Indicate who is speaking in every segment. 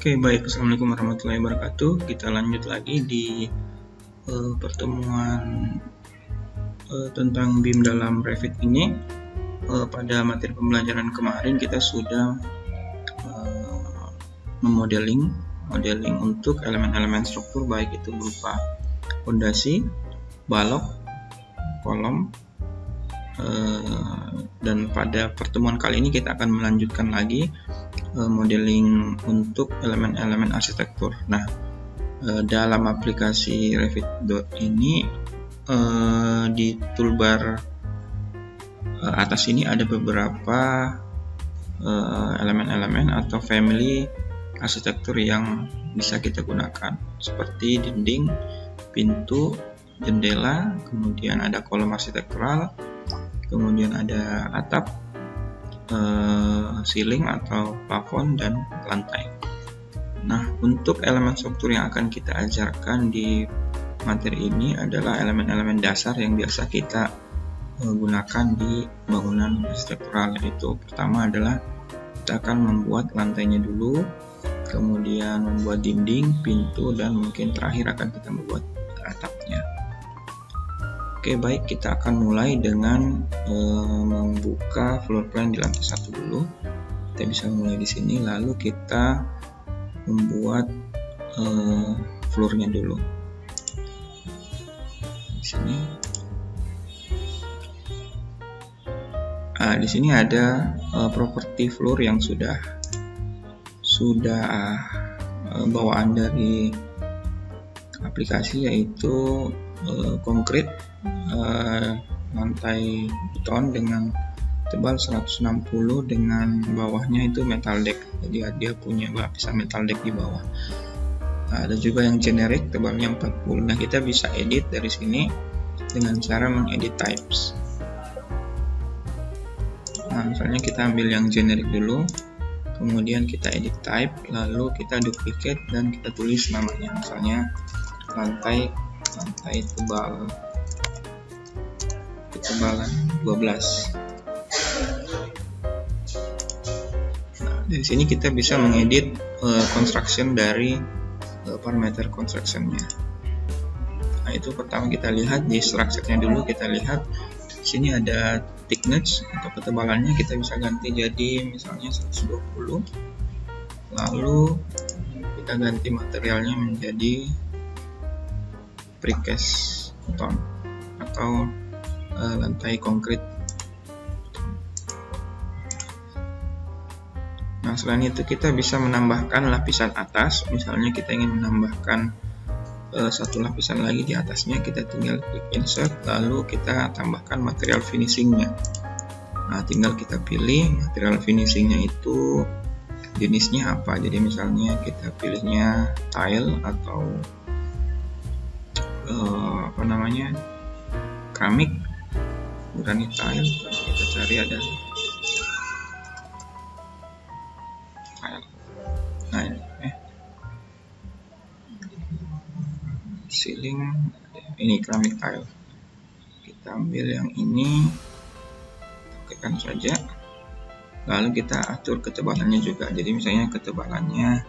Speaker 1: Oke, baik. Assalamualaikum warahmatullahi wabarakatuh. Kita lanjut lagi di pertemuan tentang BIM dalam Revit ini. Pada materi pembelajaran kemarin kita sudah memodeling untuk elemen-elemen struktur, baik itu berupa fondasi, balok, kolom. Dan pada pertemuan kali ini kita akan melanjutkan lagi modeling untuk elemen-elemen arsitektur. Nah, dalam aplikasi Revit ini di toolbar atas ini ada beberapa elemen-elemen atau family arsitektur yang bisa kita gunakan, seperti dinding, pintu, jendela, kemudian ada kolom arsitektural, kemudian ada atap, ceiling atau plafon, dan lantai. Nah, untuk elemen struktur yang akan kita ajarkan di materi ini adalah elemen-elemen dasar yang biasa kita gunakan di bangunan arsitektural, yaitu pertama adalah kita akan membuat lantainya dulu, kemudian membuat dinding, pintu, dan mungkin terakhir akan kita membuat atapnya. Oke, baik, kita akan mulai dengan membuka floor plan di lantai 1 dulu. Kita bisa mulai di sini, lalu kita membuat floornya dulu. Di sini. Di sini ada properti floor yang sudah bawaan dari aplikasi, yaitu konkrit, lantai beton dengan tebal 160 dengan bawahnya itu metal deck, jadi dia punya lapisan metal deck di bawah. Ada juga yang generic tebalnya 40. Nah, kita bisa edit dari sini dengan cara mengedit types. Nah, misalnya kita ambil yang generic dulu, kemudian kita edit type, lalu kita duplicate dan kita tulis namanya, misalnya lantai ketebalan 12. Nah, dari sini kita bisa mengedit construction dari parameter constructionnya. Nah, itu pertama kita lihat di structure-nya dulu. Kita lihat di sini ada thickness atau ketebalannya, kita bisa ganti jadi misalnya 120. Lalu kita ganti materialnya menjadi precast beton atau lantai konkrit. Nah, selain itu kita bisa menambahkan lapisan atas. Misalnya kita ingin menambahkan satu lapisan lagi di atasnya, kita tinggal klik insert, lalu kita tambahkan material finishingnya. Nah, tinggal kita pilih material finishingnya itu jenisnya apa. Jadi misalnya kita pilihnya tile atau keramik, granit tile. Kita cari ada tile. Nah, ceiling, ini keramik tile. Kita ambil yang ini, tekan saja, lalu kita atur ketebalannya juga. Jadi misalnya ketebalannya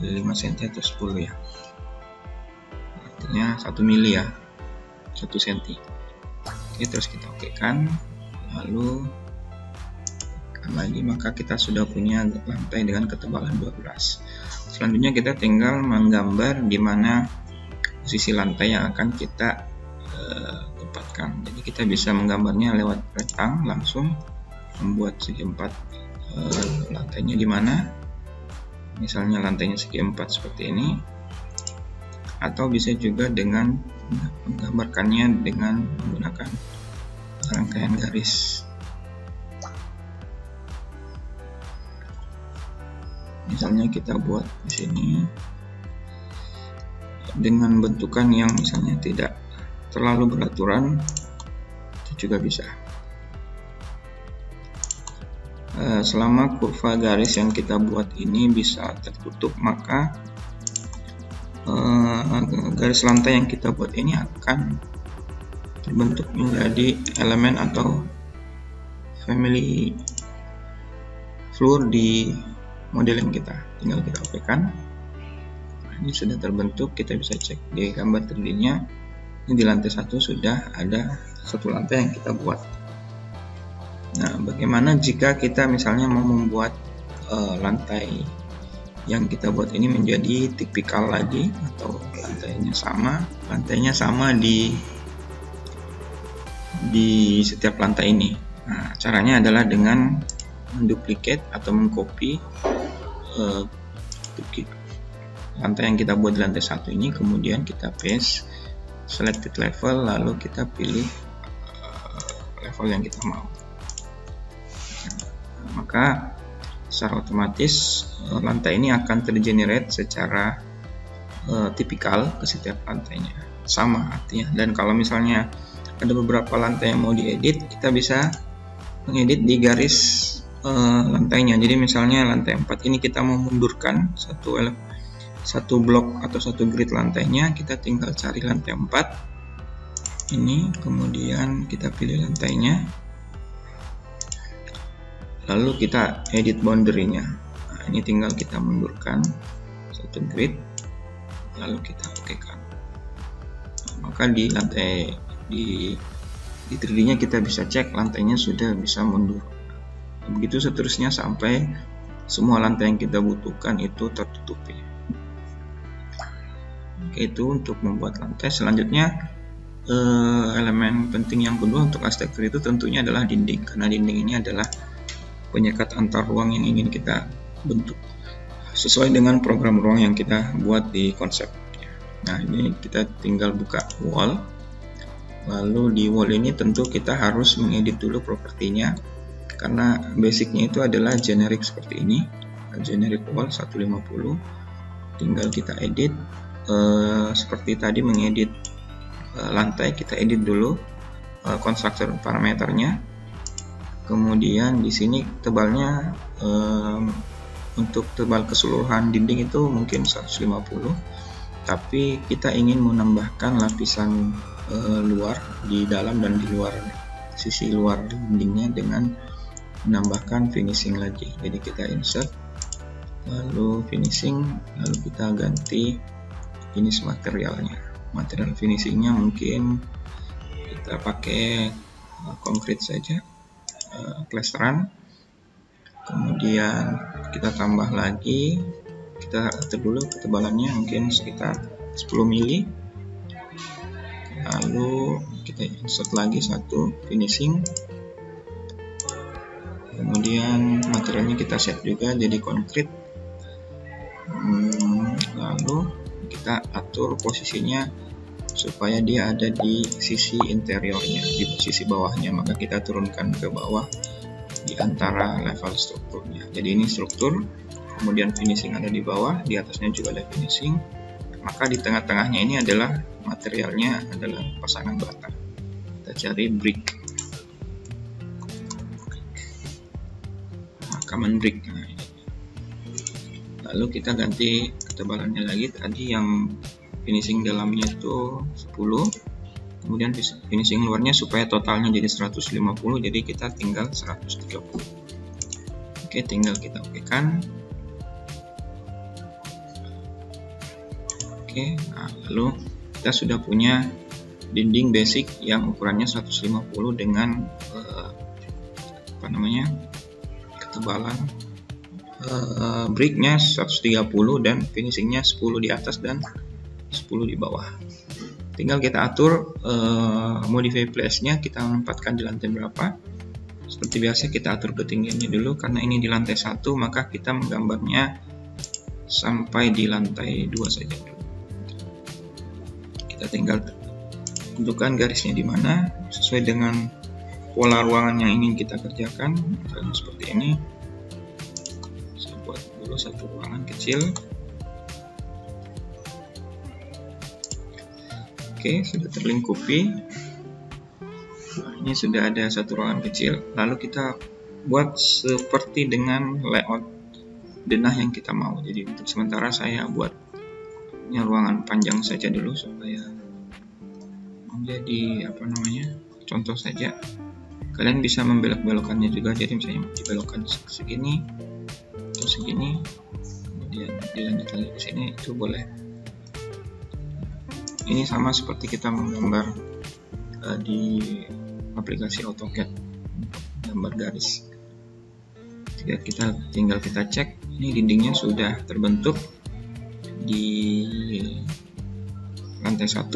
Speaker 1: 5 cm atau 10 ya, artinya 1 mili ya, 1 cm. Oke, terus kita okekan, lalu tekan lagi, maka kita sudah punya lantai dengan ketebalan 12. Selanjutnya kita tinggal menggambar di mana posisi lantai yang akan kita tempatkan. Jadi kita bisa menggambarnya lewat rektang, langsung membuat segi 4 lantainya di mana. Misalnya lantainya segi 4 seperti ini, atau bisa juga dengan menggambarkannya dengan menggunakan rangkaian garis. Misalnya kita buat di sini dengan bentukan yang misalnya tidak terlalu beraturan, itu juga bisa. Selama kurva garis yang kita buat ini bisa tertutup, maka garis lantai yang kita buat ini akan terbentuk menjadi elemen atau family floor di model yang kita tinggal kita okekan. Ini sudah terbentuk, kita bisa cek di gambar 3D-nya. Ini di lantai 1 sudah ada satu lantai yang kita buat. Nah, bagaimana jika kita misalnya mau membuat lantai yang kita buat ini menjadi tipikal lagi, atau lantainya sama di setiap lantai ini. Nah, caranya adalah dengan menduplikat atau mengcopy lantai yang kita buat di lantai 1 ini, kemudian kita paste selected level, lalu kita pilih level yang kita mau. Nah, maka secara otomatis lantai ini akan tergenerate secara tipikal ke setiap lantainya, sama artinya. Dan kalau misalnya ada beberapa lantai yang mau diedit, kita bisa mengedit di garis lantainya. Jadi misalnya lantai 4 ini kita mau mundurkan satu blok atau satu grid lantainya, kita tinggal cari lantai 4 ini, kemudian kita pilih lantainya, lalu kita edit boundary-nya. Nah, ini tinggal kita mundurkan satu grid, lalu kita okekan. Nah, maka di lantai di 3D-nya kita bisa cek lantainya sudah bisa mundur. Begitu seterusnya sampai semua lantai yang kita butuhkan itu tertutupi. Oke, itu untuk membuat lantai. Selanjutnya elemen penting yang kedua untuk arsitektur itu tentunya adalah dinding, karena dinding ini adalah penyekat antar ruang yang ingin kita bentuk sesuai dengan program ruang yang kita buat di konsep. Nah, ini kita tinggal buka wall, lalu di wall ini tentu kita harus mengedit dulu propertinya, karena basicnya itu adalah generic seperti ini, generic wall 150. Tinggal kita edit seperti tadi mengedit lantai, kita edit dulu konstruktor parameternya. Kemudian di sini tebalnya untuk tebal keseluruhan dinding itu mungkin 150, tapi kita ingin menambahkan lapisan luar di dalam dan di luar sisi luar dindingnya dengan menambahkan finishing lagi. Jadi kita insert, lalu finishing, lalu kita ganti jenis materialnya. Material finishingnya mungkin kita pakai konkrit saja, plesteran. Kemudian kita tambah lagi, kita atur dulu ketebalannya mungkin sekitar 10 mili. Lalu kita insert lagi satu finishing. Kemudian materialnya kita set juga jadi konkrit. Lalu kita atur posisinya supaya dia ada di sisi interiornya, di sisi bawahnya, maka kita turunkan ke bawah di antara level strukturnya. Jadi ini struktur, kemudian finishing ada di bawah, di atasnya juga ada finishing, maka di tengah-tengahnya ini adalah materialnya adalah pasangan bata. Kita cari brick, common brick. Nah, lalu kita ganti ketebalannya lagi, tadi yang finishing dalamnya itu 10, kemudian finishing luarnya supaya totalnya jadi 150, jadi kita tinggal 130. Oke, tinggal kita okekan. Oke, nah, lalu kita sudah punya dinding basic yang ukurannya 150 dengan ketebalan bricknya 130 dan finishingnya 10 di atas dan 10 di bawah. Tinggal kita atur modify place-nya, kita menempatkan di lantai berapa. Seperti biasa kita atur ketinggiannya dulu, karena ini di lantai 1 maka kita menggambarnya sampai di lantai 2 saja dulu. Kita tinggal tentukan garisnya di mana sesuai dengan pola ruangan yang ingin kita kerjakan. Misalnya seperti ini. Satu ruangan kecil. Oke, sudah terlingkupi. Nah, ini sudah ada satu ruangan kecil. Lalu kita buat seperti dengan layout denah yang kita mau. Jadi untuk sementara saya buat ruangan panjang saja dulu supaya menjadi contoh saja. Kalian bisa membelok-belokannya juga. Jadi misalnya dibelokkan segini, segini, kemudian dilanjut lagi ke sini, itu boleh. Ini sama seperti kita menggambar di aplikasi AutoCAD, gambar garis. Jika tinggal kita cek, ini dindingnya sudah terbentuk di lantai 1,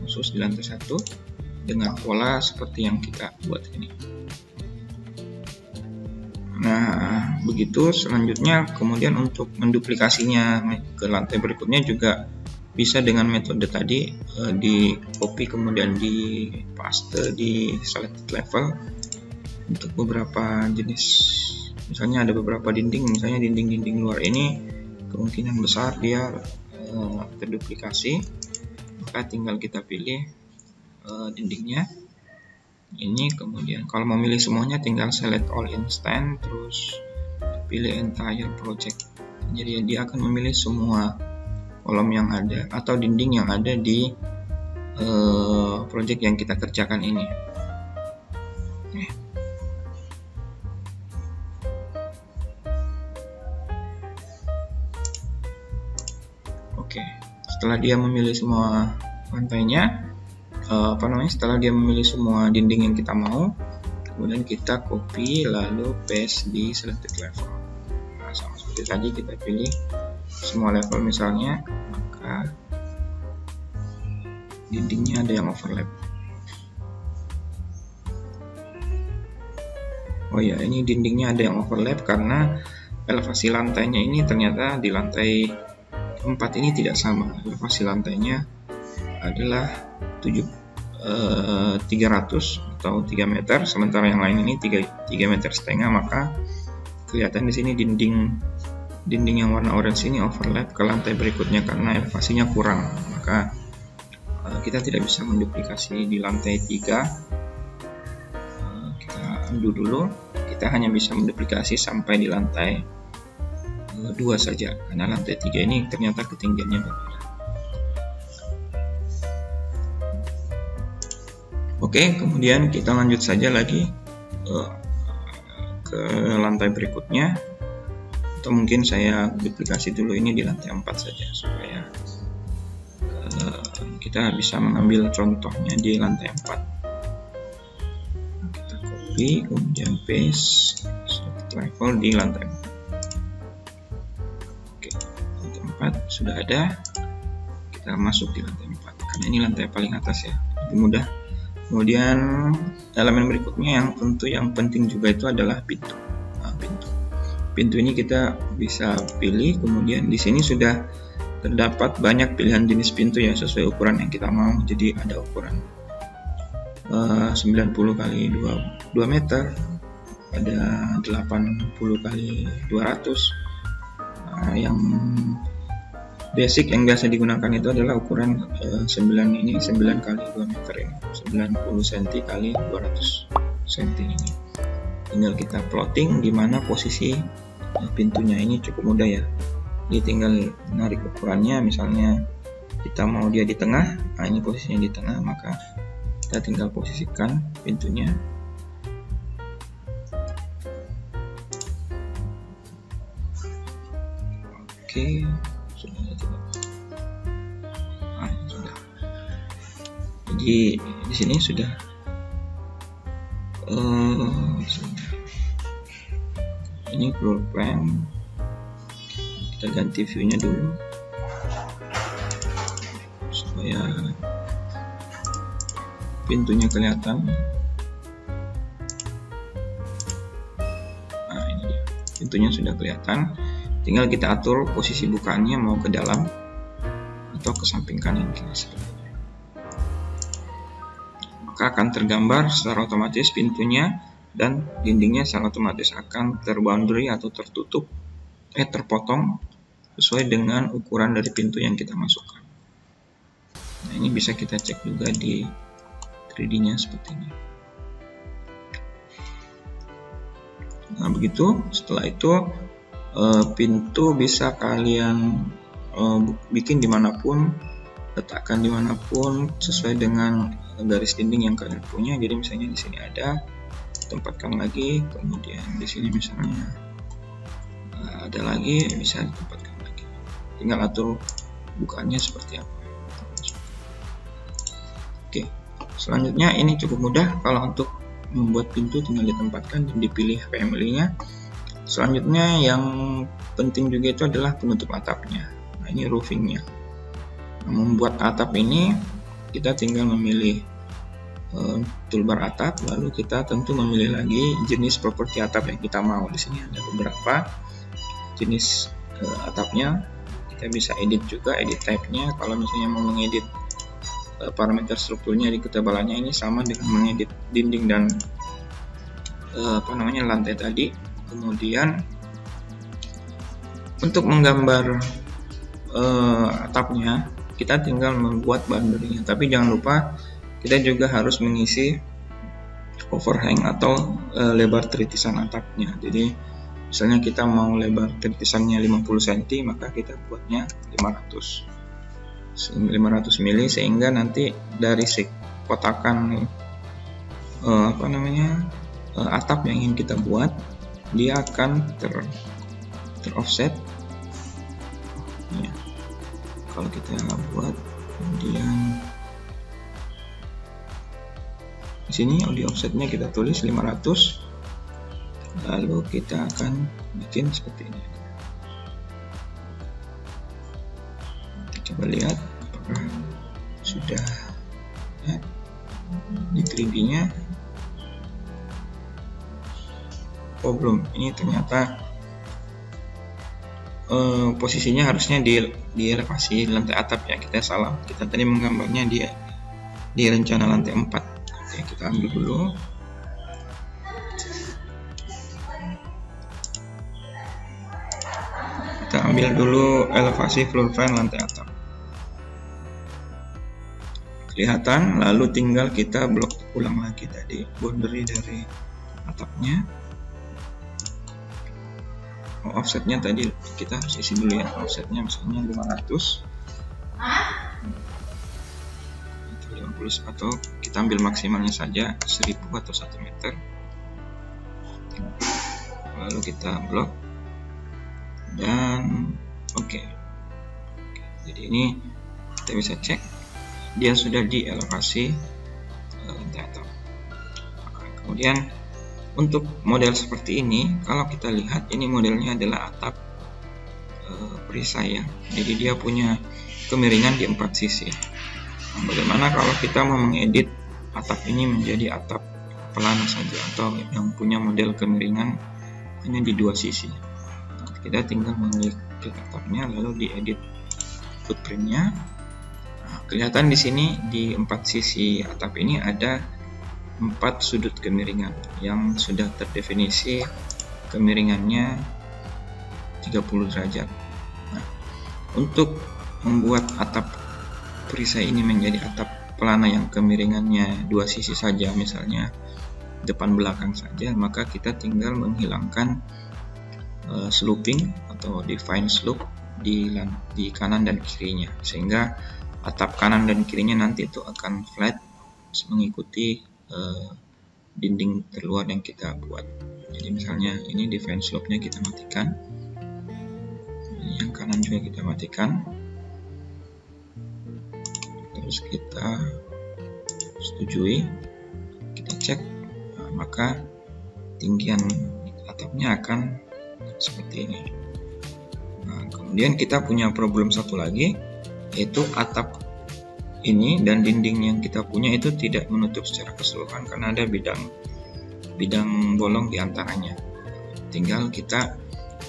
Speaker 1: khusus di lantai 1 dengan pola seperti yang kita buat ini. Nah, begitu. Selanjutnya kemudian untuk menduplikasinya ke lantai berikutnya juga bisa dengan metode tadi, di copy kemudian di paste di selected level. Untuk beberapa jenis, misalnya ada beberapa dinding, misalnya dinding-dinding luar ini kemungkinan besar dia terduplikasi, maka tinggal kita pilih dindingnya ini, kemudian kalau mau milih semuanya tinggal select all instant, terus pilih entire project. Jadi dia akan memilih semua kolom yang ada atau dinding yang ada di project yang kita kerjakan ini. Oke, setelah dia memilih semua lantainya, setelah dia memilih semua dinding yang kita mau, kemudian kita copy lalu paste di selected level. Nah, sama seperti tadi, kita pilih semua level misalnya, maka dindingnya ada yang overlap. Oh ya, ini dindingnya ada yang overlap karena elevasi lantainya ini ternyata di lantai 4 ini tidak sama. Elevasi lantainya adalah 300 atau 3 meter, sementara yang lain ini 3,5 meter, maka kelihatan di sini dinding yang warna orange ini overlap ke lantai berikutnya karena elevasinya kurang, maka kita tidak bisa menduplikasi di lantai 3. Kita undo dulu, kita hanya bisa menduplikasi sampai di lantai 2 saja, karena lantai 3 ini ternyata ketinggiannya berbeda. Oke, kemudian kita lanjut saja lagi ke lantai berikutnya, atau mungkin saya duplikasi dulu ini di lantai 4 saja supaya kita bisa mengambil contohnya di lantai 4. Kita copy kemudian paste level di lantai 4. Oke, lantai 4 sudah ada, kita masuk di lantai 4 karena ini lantai paling atas ya, lebih mudah. Kemudian elemen berikutnya yang tentu yang penting juga itu adalah pintu. Nah, pintu ini kita bisa pilih, kemudian di sini sudah terdapat banyak pilihan jenis pintu ya sesuai ukuran yang kita mau. Jadi ada ukuran 90 kali 2 meter, ada 80 kali 200. Nah, yang basic yang biasa digunakan itu adalah ukuran 9 kali 2 meter ini, 90 cm kali 200 cm ini. Tinggal kita plotting di mana posisi pintunya, ini cukup mudah ya. Jadi tinggal menarik ukurannya, misalnya kita mau dia di tengah, nah ini posisinya di tengah, maka kita tinggal posisikan pintunya. Oke. Jadi di sini sudah ini floor plan. Kita ganti view-nya dulu supaya pintunya kelihatan. Nah, ini dia, pintunya sudah kelihatan. Tinggal kita atur posisi bukaannya, mau ke dalam atau ke samping kanan kiri seperti ini. Maka akan tergambar secara otomatis pintunya dan dindingnya secara otomatis akan terboundary atau terpotong sesuai dengan ukuran dari pintu yang kita masukkan. Nah, ini bisa kita cek juga di 3D-nya seperti ini. Nah, begitu. Setelah itu pintu bisa kalian bikin dimanapun, letakkan dimanapun sesuai dengan garis dinding yang kalian punya. Jadi misalnya di sini ada, tempatkan lagi, kemudian di sini misalnya ada lagi bisa ditempatkan lagi, tinggal atur bukaannya seperti apa. Oke, selanjutnya ini cukup mudah. Kalau untuk membuat pintu tinggal ditempatkan dan dipilih family-nya. Selanjutnya yang penting juga itu adalah penutup atapnya. Nah, ini roofingnya. Nah, membuat atap ini kita tinggal memilih toolbar atap, lalu kita tentu memilih lagi jenis properti atap yang kita mau. Di sini ada beberapa jenis atapnya. Kita bisa edit juga, edit type-nya. Kalau misalnya mau mengedit parameter strukturnya di ketebalannya, ini sama dengan mengedit dinding dan lantai tadi. Kemudian untuk menggambar atapnya, kita tinggal membuat boundary-nya, tapi jangan lupa kita juga harus mengisi overhang atau lebar tritisan atapnya. Jadi misalnya kita mau lebar tritisannya 50 cm, maka kita buatnya 500 mili, sehingga nanti dari kotakan atap yang ingin kita buat, dia akan ter-offset ya. Kalau kita buat, kemudian di sini di offsetnya kita tulis 500, lalu kita akan bikin seperti ini. Kita coba lihat apakah sudah ya, di 3D nya. Oh belum, ini ternyata posisinya harusnya di elevasi lantai atap ya, kita salah. Kita tadi menggambarnya dia di rencana lantai 4. Oke, kita ambil dulu. Kita ambil dulu elevasi floor plan lantai atap. Kelihatan, lalu tinggal kita blok ulang lagi tadi boundary dari atapnya. Offsetnya tadi kita harus isi dulu ya, offsetnya misalnya 500 atau kita ambil maksimalnya saja 1000 atau 1 meter, lalu kita blok dan oke. Jadi ini kita bisa cek dia sudah di elevasi lantai atap. Kemudian untuk model seperti ini, kalau kita lihat ini modelnya adalah atap perisai ya, jadi dia punya kemiringan di 4 sisi. Nah, bagaimana kalau kita mau mengedit atap ini menjadi atap pelana saja, atau yang punya model kemiringan hanya di 2 sisi? Nah, kita tinggal mengklik atapnya, lalu diedit footprintnya. Nah, kelihatan di sini di 4 sisi atap ini ada 4 sudut kemiringan yang sudah terdefinisi kemiringannya 30 derajat. Nah, untuk membuat atap perisai ini menjadi atap pelana yang kemiringannya 2 sisi saja, misalnya depan belakang saja, maka kita tinggal menghilangkan sloping atau define slope di kanan dan kirinya, sehingga atap kanan dan kirinya nanti itu akan flat mengikuti dinding terluar yang kita buat. Jadi misalnya ini define slope-nya kita matikan, yang kanan juga kita matikan, terus kita setujui, kita cek, maka tinggian atapnya akan seperti ini. Nah, kemudian kita punya problem satu lagi, yaitu atap ini dan dinding yang kita punya itu tidak menutup secara keseluruhan karena ada bidang bolong di antaranya. Tinggal kita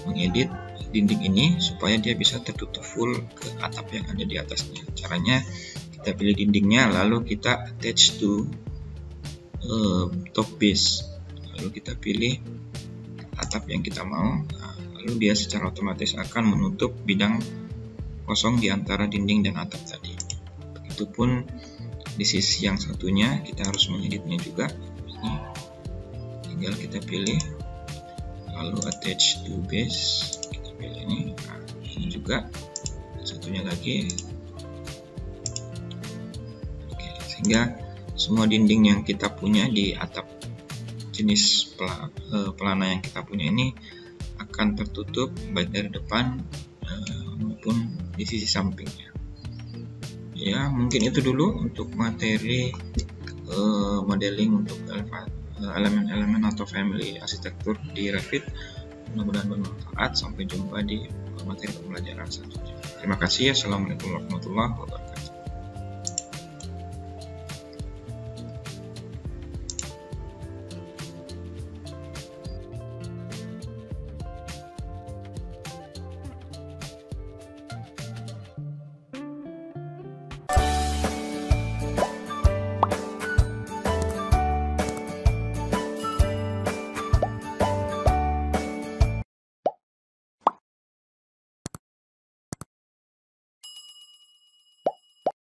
Speaker 1: mengedit dinding ini supaya dia bisa tertutup full ke atap yang ada di atasnya. Caranya kita pilih dindingnya, lalu kita attach to top base, lalu kita pilih atap yang kita mau. Nah, lalu dia secara otomatis akan menutup bidang kosong di antara dinding dan atap tadi. Begitupun di sisi yang satunya kita harus mengeditnya juga. Ini tinggal kita pilih, lalu attach to base, kita pilih ini. Nah, ini juga satunya lagi. Oke, sehingga semua dinding yang kita punya di atap jenis pelana yang kita punya ini akan tertutup baik dari depan maupun di sisi sampingnya. Ya, mungkin itu dulu untuk materi modeling untuk elemen-elemen atau family arsitektur di Revit. Mudah-mudahan bermanfaat. Sampai jumpa di materi pembelajaran selanjutnya. Terima kasih. Assalamualaikum warahmatullahi wabarakatuh.